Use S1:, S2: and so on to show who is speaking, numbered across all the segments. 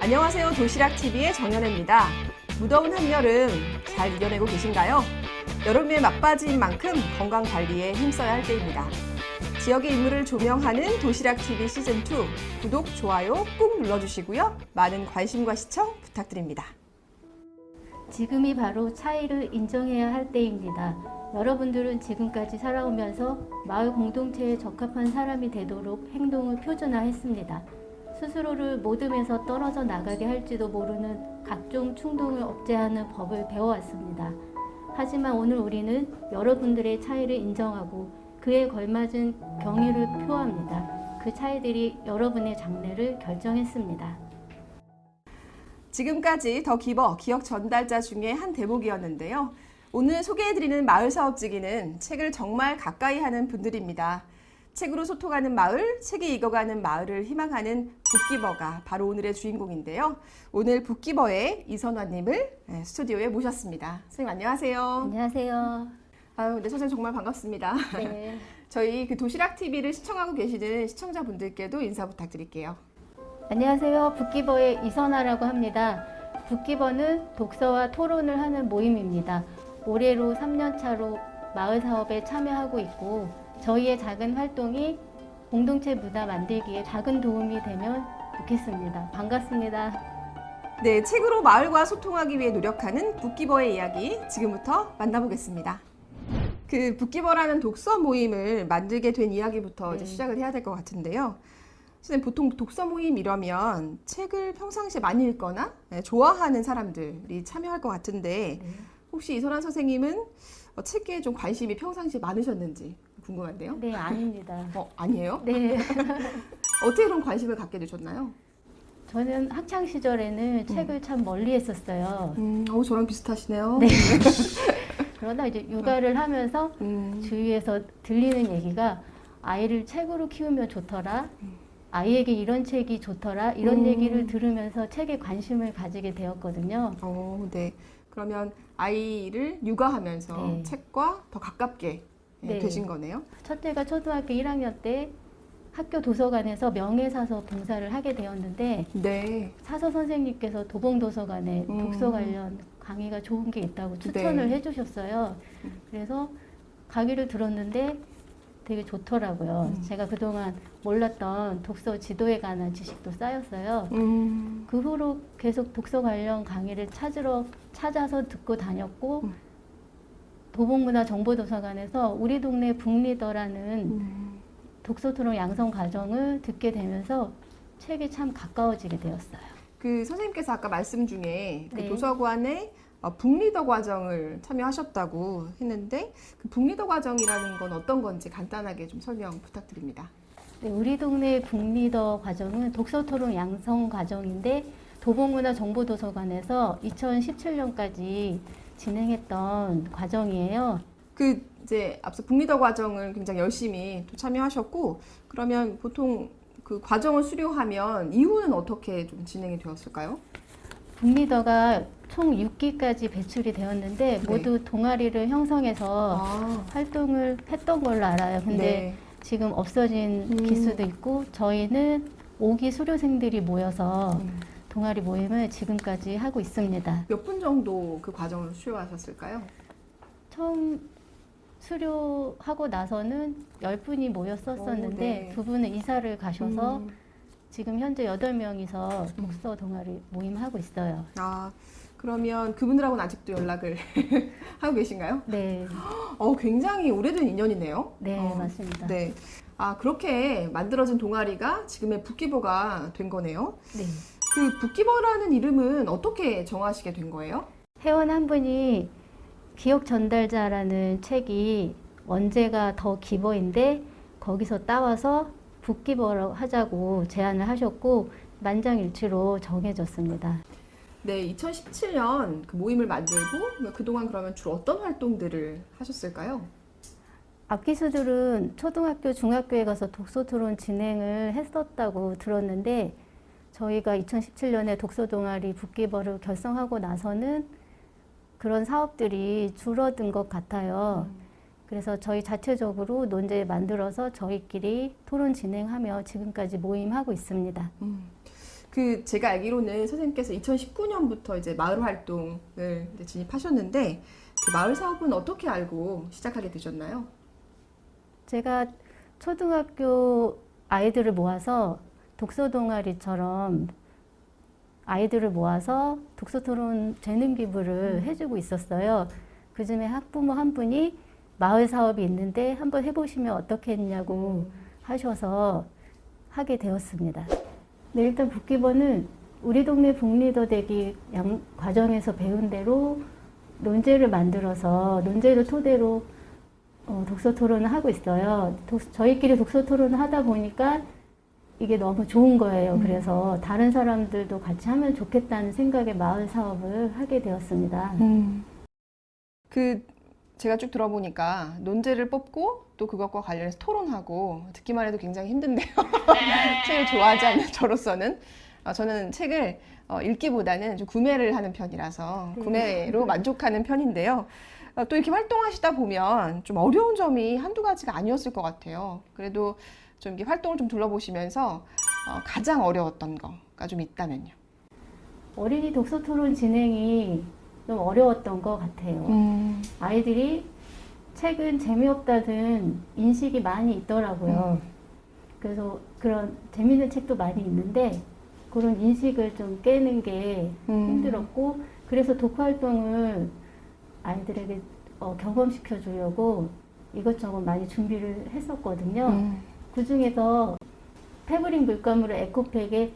S1: 안녕하세요. 도시락TV의 정연애입니다. 무더운 한여름 잘 이겨내고 계신가요? 여름에 막바지인 만큼 건강관리에 힘써야 할 때입니다. 지역의 인물을 조명하는 도시락TV 시즌2 구독, 좋아요 꾹 눌러주시고요. 많은 관심과 시청 부탁드립니다.
S2: 지금이 바로 차이를 인정해야 할 때입니다. 여러분들은 지금까지 살아오면서 마을 공동체에 적합한 사람이 되도록 행동을 표준화했습니다. 스스로를 모둠에서 떨어져 나가게 할지도 모르는 각종 충동을 억제하는 법을 배워왔습니다. 하지만 오늘 우리는 여러분들의 차이를 인정하고 그에 걸맞은 경의를 표합니다. 그 차이들이 여러분의 장래를 결정했습니다.
S1: 지금까지 더 기버 기억 전달자 중에 한 대목이었는데요. 오늘 소개해드리는 마을 사업지기는 책을 정말 가까이 하는 분들입니다. 책으로 소통하는 마을, 책이 익어가는 마을을 희망하는 북기버가 바로 오늘의 주인공인데요. 오늘 북기버의 이선화님을 스튜디오에 모셨습니다. 선생님 안녕하세요.
S2: 안녕하세요.
S1: 아유, 네, 선생님 정말 반갑습니다.
S2: 네.
S1: 저희 도시락TV를 시청하고 계시는 시청자분들께도 인사 부탁드릴게요.
S2: 안녕하세요. 북기버의 이선화라고 합니다. 북기버는 독서와 토론을 하는 모임입니다. 올해로 3년차로 마을 사업에 참여하고 있고 저희의 작은 활동이 공동체 문화 만들기에 작은 도움이 되면 좋겠습니다. 반갑습니다.
S1: 네, 책으로 마을과 소통하기 위해 노력하는 북기버의 이야기 지금부터 만나보겠습니다. 그 북기버라는 독서 모임을 만들게 된 이야기부터 이제 시작을 해야 될 것 같은데요. 선생님, 보통 독서 모임 이러면 책을 평상시에 많이 읽거나 좋아하는 사람들이 참여할 것 같은데 혹시 이선화 선생님은 책에 좀 관심이 평상시에 많으셨는지 궁금한데요.
S2: 네, 아닙니다.
S1: 아니에요?
S2: 네.
S1: 어떻게 그런 관심을 갖게 되셨나요?
S2: 저는 학창 시절에는 책을 참 멀리 했었어요.
S1: 저랑 비슷하시네요.
S2: 네. 그러다 이제 육아를 하면서 주위에서 들리는 얘기가 아이를 책으로 키우면 좋더라. 아이에게 이런 책이 좋더라. 이런 얘기를 들으면서 책에 관심을 가지게 되었거든요.
S1: 네. 그러면 아이를 육아하면서
S2: 네.
S1: 책과 더 가깝게
S2: 네.
S1: 되신 거네요.
S2: 첫째가 초등학교 1학년 때 학교 도서관에서 명예사서 봉사를 하게 되었는데
S1: 네.
S2: 사서 선생님께서 도봉도서관에 독서 관련 강의가 좋은 게 있다고 추천을 해주셨어요. 그래서 강의를 들었는데 되게 좋더라고요. 제가 그동안 몰랐던 독서 지도에 관한 지식도 쌓였어요. 그 후로 계속 독서 관련 강의를 찾아서 듣고 다녔고 도봉문화정보도서관에서 우리 동네 북리더라는 독서 토론 양성 과정을 듣게 되면서 책이 참 가까워지게 되었어요.
S1: 그 선생님께서 아까 말씀 중에 그
S2: 네.
S1: 도서관에 북리더 과정을 참여하셨다고 했는데 그 북리더 과정이라는 건 어떤 건지 간단하게 좀 설명 부탁드립니다.
S2: 네, 우리 동네 북리더 과정은 독서 토론 양성 과정인데 도봉문화정보도서관에서 2017년까지 진행했던 과정이에요.
S1: 그 이제 앞서 북리더 과정을 굉장히 열심히 또 참여하셨고 그러면 보통 그 과정을 수료하면 이후는 어떻게 좀 진행이 되었을까요?
S2: 북리더가 총 6기까지 배출이 되었는데 모두 동아리를 형성해서 활동을 했던 걸로 알아요. 근데 지금 없어진 기수도 있고 저희는 5기 수료생들이 모여서 동아리 모임을 지금까지 하고 있습니다.
S1: 몇 분 정도 그 과정을 수료하셨을까요?
S2: 처음 수료하고 나서는 10분이 모였었었는데 두 분은 이사를 가셔서 지금 현재 8명이서 독서 동아리 모임하고 있어요.
S1: 그러면 그분들하고는 아직도 연락을 하고 계신가요?
S2: 네.
S1: 굉장히 오래된 인연이네요.
S2: 네, 맞습니다.
S1: 네. 그렇게 만들어진 동아리가 지금의 북기버가 된 거네요.
S2: 네.
S1: 그 북기버라는 이름은 어떻게 정하시게 된 거예요?
S2: 회원 한 분이 기억 전달자라는 책이 원제가 더 기버인데 거기서 따와서 북기버로 하자고 제안을 하셨고 만장일치로 정해졌습니다.
S1: 네, 2017년 그 모임을 만들고 그동안 그러면 주로 어떤 활동들을 하셨을까요?
S2: 악기수들은 초등학교, 중학교에 가서 독서 토론 진행을 했었다고 들었는데 저희가 2017년에 독서 동아리 북기버를 결성하고 나서는 그런 사업들이 줄어든 것 같아요. 그래서 저희 자체적으로 논제 만들어서 저희끼리 토론 진행하며 지금까지 모임하고 있습니다.
S1: 그 제가 알기로는 선생님께서 2019년부터 이제 마을 활동을 이제 진입하셨는데 그 마을 사업은 어떻게 알고 시작하게 되셨나요?
S2: 제가 초등학교 아이들을 모아서 독서 동아리처럼 아이들을 모아서 독서 토론 재능 기부를 해주고 있었어요. 그중에 학부모 한 분이 마을 사업이 있는데 한번 해보시면 어떻겠냐고 하셔서 하게 되었습니다. 네, 일단 북기버는 우리 동네 북리더 되기 과정에서 배운 대로 논제를 만들어서 논제를 토대로 독서 토론을 하고 있어요. 저희끼리 독서 토론을 하다 보니까 이게 너무 좋은 거예요. 그래서 다른 사람들도 같이 하면 좋겠다는 생각에 마을 사업을 하게 되었습니다.
S1: 그 제가 쭉 들어보니까 논제를 뽑고 또 그것과 관련해서 토론하고 듣기만 해도 굉장히 힘든데요. 책을 좋아하지 않는 저로서는 저는 책을 읽기보다는 좀 구매를 하는 편이라서 구매로 만족하는 편인데요. 또 이렇게 활동하시다 보면 좀 어려운 점이 한두 가지가 아니었을 것 같아요. 그래도 좀 이렇게 활동을 좀 둘러보시면서 가장 어려웠던 거가 좀 있다면요.
S2: 어린이 독서 토론 진행이 좀 어려웠던 것 같아요. 아이들이 책은 재미없다는 인식이 많이 있더라고요. 그래서 그런 재밌는 책도 많이 있는데 그런 인식을 좀 깨는 게 힘들었고, 그래서 독서 활동을 아이들에게 경험시켜 주려고 이것저것 많이 준비를 했었거든요. 그 중에서 패브릭 물감으로 에코백에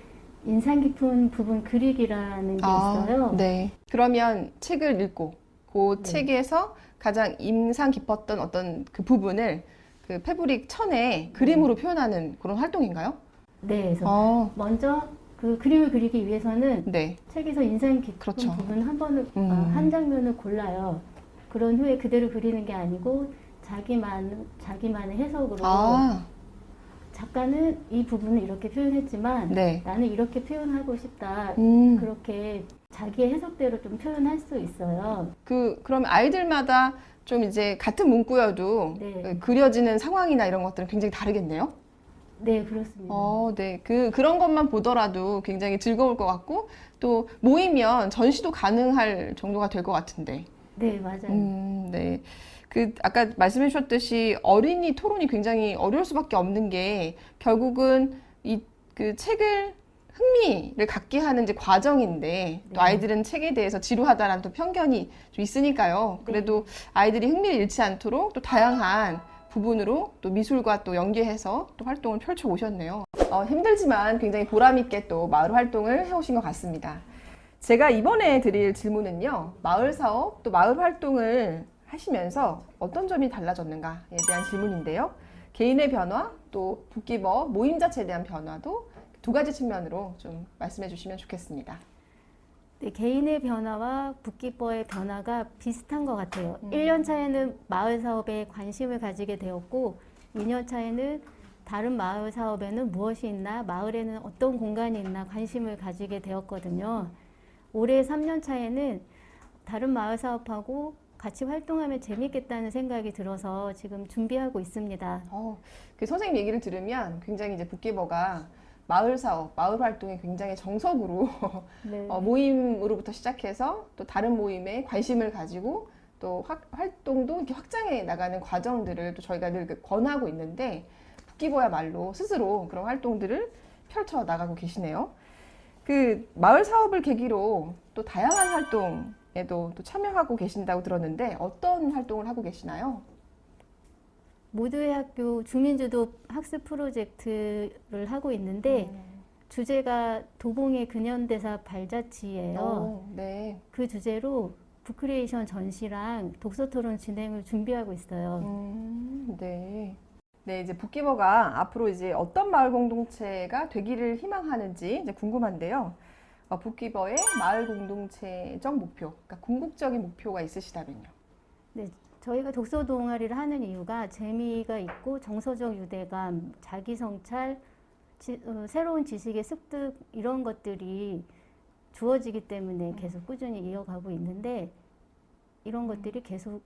S2: 인상 깊은 부분 그리기라는 게 있어요.
S1: 네. 그러면 책을 읽고 그
S2: 네.
S1: 책에서 가장 인상 깊었던 어떤 그 부분을 그 패브릭 천에 그림으로 표현하는 그런 활동인가요?
S2: 네, 그래서 먼저 그 그림을 그리기 위해서는
S1: 네.
S2: 책에서 인상 깊은
S1: 그렇죠.
S2: 부분 한 장면을 골라요. 그런 후에 그대로 그리는 게 아니고 자기만의 해석으로 작가는 이 부분을 이렇게 표현했지만
S1: 네.
S2: 나는 이렇게 표현하고 싶다. 그렇게 자기의 해석대로 좀 표현할 수 있어요.
S1: 그러면 아이들마다 좀 이제 같은 문구여도
S2: 네.
S1: 그려지는 상황이나 이런 것들은 굉장히 다르겠네요?
S2: 네, 그렇습니다.
S1: 네. 그런 것만 보더라도 굉장히 즐거울 것 같고, 또 모이면 전시도 가능할 정도가 될 것 같은데.
S2: 네, 맞아요.
S1: 네. 아까 말씀해 주셨듯이 어린이 토론이 굉장히 어려울 수밖에 없는 게 결국은 그 책을 흥미를 갖게 하는 이제 과정인데 또
S2: 네.
S1: 아이들은 책에 대해서 지루하다라는 또 편견이 좀 있으니까요. 그래도 아이들이 흥미를 잃지 않도록 또 다양한 부분으로 또 미술과 또 연계해서 또 활동을 펼쳐 오셨네요. 힘들지만 굉장히 보람있게 또 마을 활동을 해오신 것 같습니다. 제가 이번에 드릴 질문은요, 마을 사업 또 마을 활동을 하시면서 어떤 점이 달라졌는가에 대한 질문인데요. 개인의 변화, 또 북기버 모임 자체에 대한 변화도 두 가지 측면으로 좀 말씀해 주시면 좋겠습니다.
S2: 네, 개인의 변화와 북기버의 변화가 비슷한 것 같아요. 1년 차에는 마을 사업에 관심을 가지게 되었고 2년 차에는 다른 마을 사업에는 무엇이 있나, 마을에는 어떤 공간이 있나 관심을 가지게 되었거든요. 올해 3년 차에는 다른 마을 사업하고 같이 활동하면 재밌겠다는 생각이 들어서 지금 준비하고 있습니다.
S1: 그 선생님 얘기를 들으면 굉장히 이제 북기버가 마을 사업, 마을 활동에 굉장히 정석으로
S2: 네.
S1: 모임으로부터 시작해서 또 다른 모임에 관심을 가지고 또 활동도 이렇게 확장해 나가는 과정들을 또 저희가 늘 권하고 있는데 북기버야말로 스스로 그런 활동들을 펼쳐 나가고 계시네요. 그 마을 사업을 계기로 또 다양한 활동에도 또 참여하고 계신다고 들었는데 어떤 활동을 하고 계시나요?
S2: 모두의 학교 주민주도 학습 프로젝트를 하고 있는데 주제가 도봉의 근현대사 발자취예요.
S1: 네.
S2: 그 주제로 북크리에이션 전시랑 독서토론 진행을 준비하고 있어요.
S1: 네. 네, 이제 북기버가 앞으로 이제 어떤 마을 공동체가 되기를 희망하는지 이제 궁금한데요. 북기버의 마을 공동체적 목표, 그러니까 궁극적인 목표가 있으시다면요.
S2: 네, 저희가 독서 동아리를 하는 이유가 재미가 있고 정서적 유대감, 자기 성찰, 새로운 지식의 습득 이런 것들이 주어지기 때문에 계속 꾸준히 이어가고 있는데 이런 것들이 계속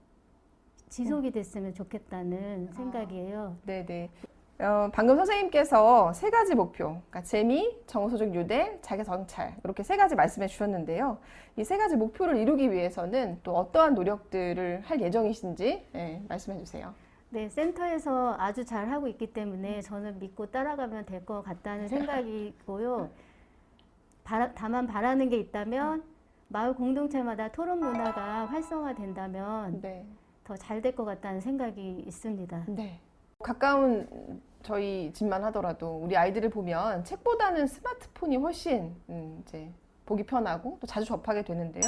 S2: 지속이 됐으면 좋겠다는 생각이에요.
S1: 네네. 방금 선생님께서 세 가지 목표, 그러니까 재미, 정서적 유대, 자기 성찰 이렇게 세 가지 말씀해 주셨는데요. 이 세 가지 목표를 이루기 위해서는 또 어떠한 노력들을 할 예정이신지 말씀해 주세요.
S2: 네, 센터에서 아주 잘하고 있기 때문에 저는 믿고 따라가면 될 것 같다는 생각이고요. 다만 바라는 게 있다면 마을 공동체마다 토론 문화가 활성화된다면
S1: 네.
S2: 더 잘 될 것 같다는 생각이 있습니다.
S1: 네. 가까운 저희 집만 하더라도 우리 아이들을 보면 책보다는 스마트폰이 훨씬 이제 보기 편하고 또 자주 접하게 되는데요.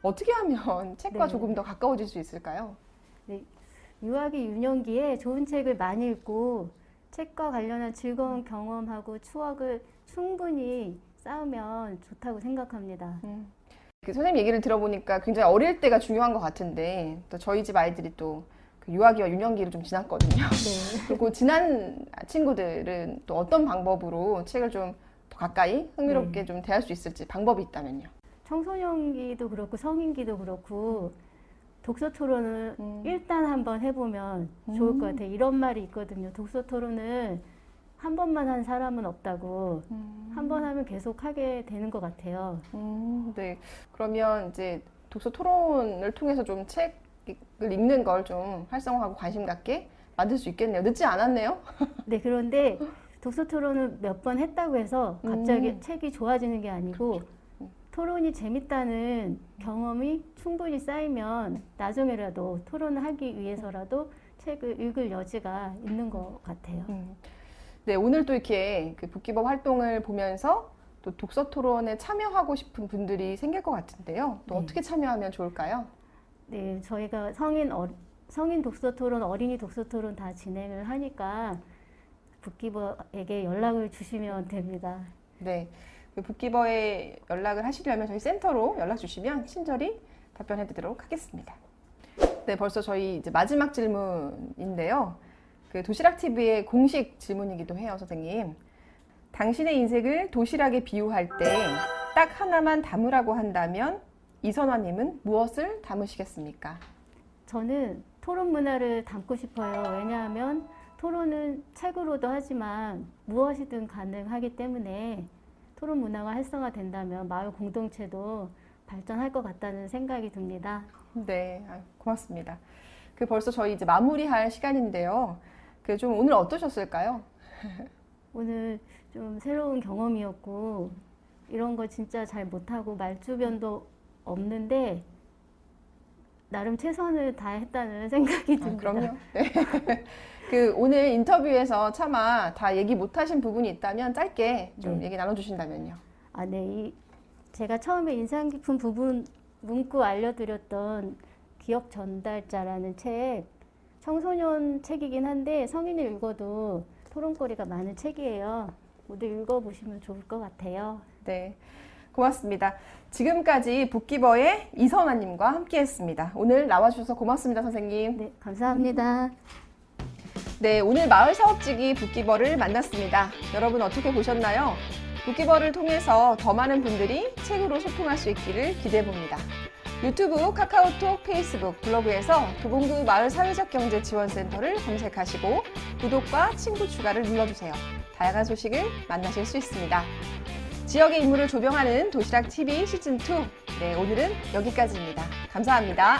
S1: 어떻게 하면 책과
S2: 네.
S1: 조금 더 가까워질 수 있을까요?
S2: 네, 유아기 유년기에 좋은 책을 많이 읽고 책과 관련한 즐거운 경험하고 추억을 충분히 쌓으면 좋다고 생각합니다.
S1: 그 선생님 얘기를 들어보니까 굉장히 어릴 때가 중요한 것 같은데 또 저희 집 아이들이 또 그 유아기와 유년기를 좀 지났거든요.
S2: 네.
S1: 그리고 지난 친구들은 또 어떤 방법으로 책을 좀 더 가까이 흥미롭게 좀 대할 수 있을지 방법이 있다면요.
S2: 청소년기도 그렇고 성인기도 그렇고 독서 토론을 일단 한번 해보면 좋을 것 같아요. 이런 말이 있거든요. 독서 토론을 한 번만 한 사람은 없다고. 한 번 하면 계속 하게 되는 것 같아요.
S1: 네. 그러면 이제 독서 토론을 통해서 좀 책을 읽는 걸 좀 활성화하고 관심 갖게 만들 수 있겠네요. 늦지 않았네요.
S2: 네, 그런데 독서 토론을 몇 번 했다고 해서 갑자기 책이 좋아지는 게 아니고 토론이 재밌다는 경험이 충분히 쌓이면 나중에라도 토론을 하기 위해서라도 책을 읽을 여지가 있는 것 같아요.
S1: 네, 오늘 또 이렇게 그 북기법 활동을 보면서 또 독서 토론에 참여하고 싶은 분들이 생길 것 같은데요. 또
S2: 네.
S1: 어떻게 참여하면 좋을까요?
S2: 네, 저희가 성인 독서 토론, 어린이 독서 토론 다 진행을 하니까 북기버에게 연락을 주시면 됩니다.
S1: 네. 그 북기버에 연락을 하시려면 저희 센터로 연락 주시면 친절히 답변해 드리도록 하겠습니다. 네, 벌써 저희 이제 마지막 질문인데요. 그 도시락 TV의 공식 질문이기도 해요, 선생님. 당신의 인생을 도시락에 비유할 때 딱 하나만 담으라고 한다면 이선화님은 무엇을 담으시겠습니까?
S2: 저는 토론 문화를 담고 싶어요. 왜냐하면 토론은 책으로도 하지만 무엇이든 가능하기 때문에 토론 문화가 활성화된다면 마을 공동체도 발전할 것 같다는 생각이 듭니다.
S1: 네, 고맙습니다. 그 벌써 저희 이제 마무리할 시간인데요. 그 좀 오늘 어떠셨을까요?
S2: 오늘 좀 새로운 경험이었고 이런 거 진짜 잘 못하고 말주변도 없는데 나름 최선을 다했다는 생각이 듭니다.
S1: 그럼요. 네. 그 오늘 인터뷰에서 차마 다 얘기 못하신 부분이 있다면 짧게 좀
S2: 네.
S1: 얘기 나눠주신다면요.
S2: 아, 네. 제가 처음에 인상 깊은 부분 문구 알려드렸던 기억 전달자라는 책, 청소년 책이긴 한데 성인이 읽어도 토론거리가 많은 책이에요. 모두 읽어보시면 좋을 것 같아요.
S1: 네, 고맙습니다. 지금까지 북기버의 이선화님과 함께했습니다. 오늘 나와주셔서 고맙습니다, 선생님.
S2: 네, 감사합니다.
S1: 네, 오늘 마을 사업지기 북기버를 만났습니다. 여러분 어떻게 보셨나요? 북기버를 통해서 더 많은 분들이 책으로 소통할 수 있기를 기대해봅니다. 유튜브, 카카오톡, 페이스북, 블로그에서 도봉구 마을 사회적 경제 지원센터를 검색하시고 구독과 친구 추가를 눌러주세요. 다양한 소식을 만나실 수 있습니다. 지역의 인물을 조명하는 도시락 TV 시즌2. 네, 오늘은 여기까지입니다. 감사합니다.